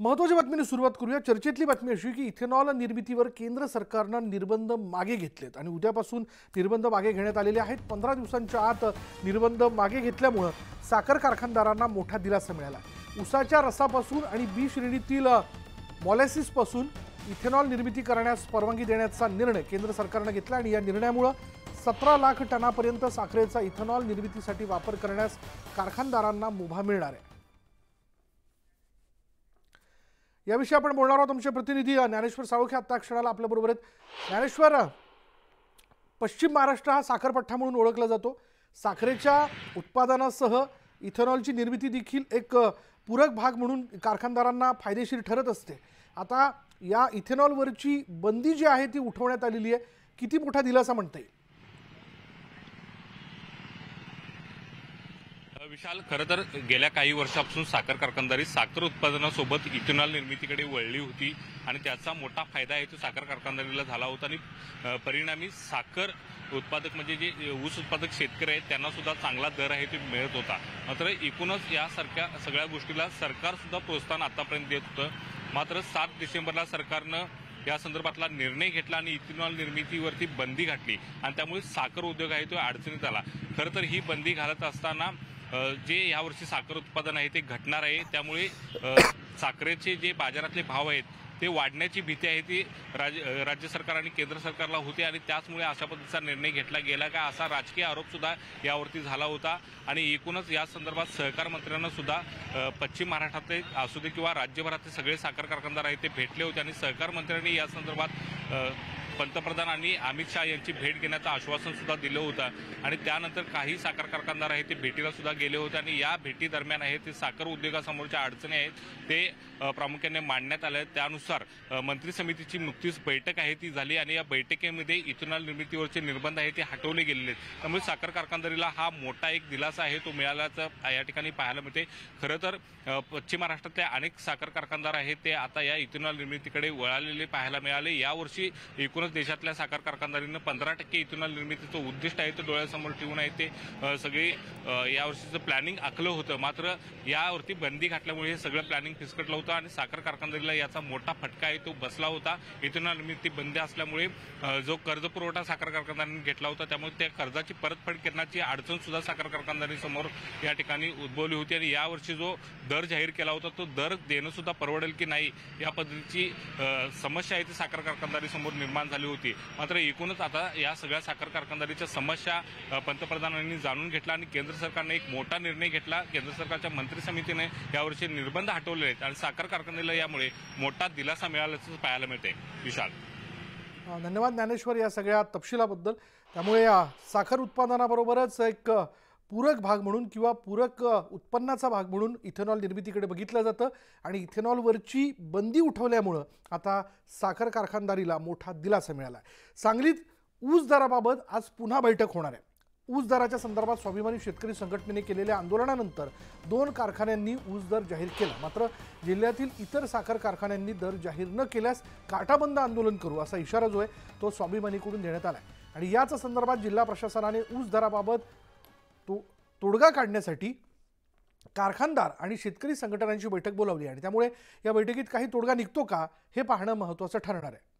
महत्त्वाच्या बातमीने सुरुवात करूया। चर्चेतली बातमी अशी की इथेनॉल निर्मितीवर केंद्र सरकारनं निर्बंध मागे घेतलेत आणि उद्यापासून निर्बंध मागे घेण्यात आलेले आहेत। 15 दिवसांच्या आत निर्बंध मागे घेतल्यामुळे साखर कारखानदारांना मोठा दिलासा मिळाला। ऊसाच्या रसापासून आणि बी श्रेणीतील मॉलेसिस पासून इथेनॉल निर्मिती करण्यास परवानगी देण्याचा निर्णय केंद्र सरकारनं घेतला आणि या निर्णयामुळे 17 लाख टनापर्यंत साखरेचा इथेनॉल निर्मितीसाठी वापर करण्यास कारखानदारांना मुभा मिळणार आहे। याविषयी आपण बोलणार आहोत। आमचे प्रतिनिधी ज्ञानेश्वर साळोखे आता क्षणाला आपल्या बरोबर आहेत। ज्ञानेश्वर, पश्चिम महाराष्ट्र हा साखरपट्टा म्हणून ओळखला जातो। साखरेच्या उत्पादनासह इथेनॉलची निर्मिती देखील एक पूरक भाग म्हणून कारखानदारांना फायदेशीर ठरत असते। आता या इथेनॉलवरची बंदी जी आहे ती उठवण्यात आलेली आहे, किती मोठा दिलासा म्हणता येईल? विशाल, खरं तर गेल्या काही वर्षापासून साखर कारखानदारी साखर उत्पादनासोबत इथेनॉल निर्मितीकडे वळली होती आणि त्याचा मोठा फायदा आहे तो साखर कारखानदारीला झाला होता आणि परिणामी साखर उत्पादक म्हणजे जे ऊस उत्पादक शेतकरी आहेत त्यांना सुद्धा चांगला दर आहे तो मिळत होता। मात्र एकूणच यासारख्या सगळ्या गोष्टीला सरकार सुद्धा प्रोत्साहन आतापर्यंत देत होतं। मात्र 7 डिसेंबरला सरकारनं या संदर्भातला निर्णय घेतला आणि इथेनॉल निर्मितीवरती बंदी घातली आणि त्यामुळे साखर उद्योग आहे तो अडचणीत आला। खरं तर ही बंदी घालत असताना जे यावर्षी साखर उत्पादन आहे ते घटणार आहे, त्यामुळे साखरेचे जे बाजारातले भाव आहेत ते वाढण्याची भीती आहे ती राज्य सरकार आणि केंद्र सरकारला होती आणि त्याचमुळे अशा पद्धतीचा निर्णय घेतला गेला का असा राजकीय आरोप सुद्धा यावरती झाला होता। आणि एकूणच या संदर्भात सहकार मंत्र्यांना सुद्धा पश्चिम महाराष्ट्रातले असू दे किंवा राज्यभरातले सगळे साखर कारखानदार आहेत ते भेटले होते आणि सहकार मंत्र्यांनी या संदर्भात पंतप्रधान आणि अमित शहा यांची भेट घेण्याचं आश्वासन सुद्धा दिलं होतं आणि त्यानंतर काही साखर कारखानदार आहेत ते भेटीला सुद्धा गेले होते आणि या भेटी दरम्यान आहे ते साखर उद्योगासमोरच्या अडचणी आहेत ते प्रामुख्याने मांडण्यात आले। त्यानुसार मंत्री समितीची नुकतीच बैठक आहे ती झाली आणि या बैठकीमध्ये इथेनॉल निर्मितीवरचे निर्बंध आहे ते हटवले गेलेले आहेत। त्यामुळे साखर कारखानदारीला हा मोठा एक दिलासा आहे तो मिळाल्याचं या ठिकाणी पाहायला मिळते। खरं तर पश्चिम महाराष्ट्रातले अनेक साखर कारखानदार आहेत ते आता या इथेनॉल निर्मितीकडे वळालेले पाहायला मिळाले। यावर्षी एकूणच देशातल्या साखर कारखानदारीनं 15% इथेनॉल निर्मितीचं उद्दिष्ट आहे ते डोळ्यासमोर ठेवून आहे ते सगळे यावर्षीचं प्लॅनिंग आखलं होतं। मात्र यावरती बंदी घातल्यामुळे हे सगळं प्लॅनिंग फिसकटलं होतं आणि साखर कारखानदारीला याचा मोठा फटका आहे तो बसला होता। इथेनॉल निर्मिती बंदी असल्यामुळे जो कर्ज पुरवठा साखर कारखानदारांनी घेतला होता त्यामुळे त्या कर्जाची परतफेड करण्याची अडचण सुद्धा साखर कारखानदारीसमोर या ठिकाणी उद्भवली होती आणि यावर्षी जो दर जाहीर केला होता तो दर देणं सुद्धा परवडेल की नाही या पद्धतीची समस्या आहे ती साखर कारखानदारीसमोर निर्माण झाली होती। मात्र एकूणच आता या सगळ्या साखर कारखानदारीच्या समस्या पंतप्रधानांनी जाणून घेतला आणि केंद्र सरकारने एक मोठा निर्णय घेतला। केंद्र सरकारच्या मंत्री समितीने यावर्षी निर्बंध हटवले आहेत आणि साखर कारखान्याला यामुळे मोठा दिलासा मिळाल्याचं पाहायला मिळते। विशाल, धन्यवाद ज्ञानेश्वर या सगळ्या तपशिलाबद्दल। त्यामुळे साखर उत्पादनाबरोबरच एक पूरक भाग म्हणून किंवा पूरक उत्पन्नाचा भाग म्हणून इथेनॉल निर्मितीकडे बघितलं जातं आणि इथेनॉलवरची बंदी उठवल्यामुळं आता साखर कारखानदारीला मोठा दिलासा मिळाला आहे। सांगलीत ऊस दराबाबत आज पुन्हा बैठक होणार आहे। ऊस दराच्या संदर्भात स्वाभिमानी शेतकरी संघटनेने केलेल्या आंदोलनानंतर 2 कारखान्यांनी ऊस दर जाहीर केला। मात्र जिल्ह्यातील इतर साखर कारखान्यांनी दर जाहीर न केल्यास काटाबंद आंदोलन करू असा इशारा जो आहे तो स्वाभिमानीकडून देण्यात आला आहे आणि याच संदर्भात जिल्हा प्रशासनाने ऊस दराबाबत तोडगा काढण्यासाठी कारखानदार आणि शेतकरी संघटनांची बैठक बोलावली आणि त्यामुळे या बैठकीत काही तोडगा निघतो का हे पाहणं महत्त्वाचं ठरणार आहे।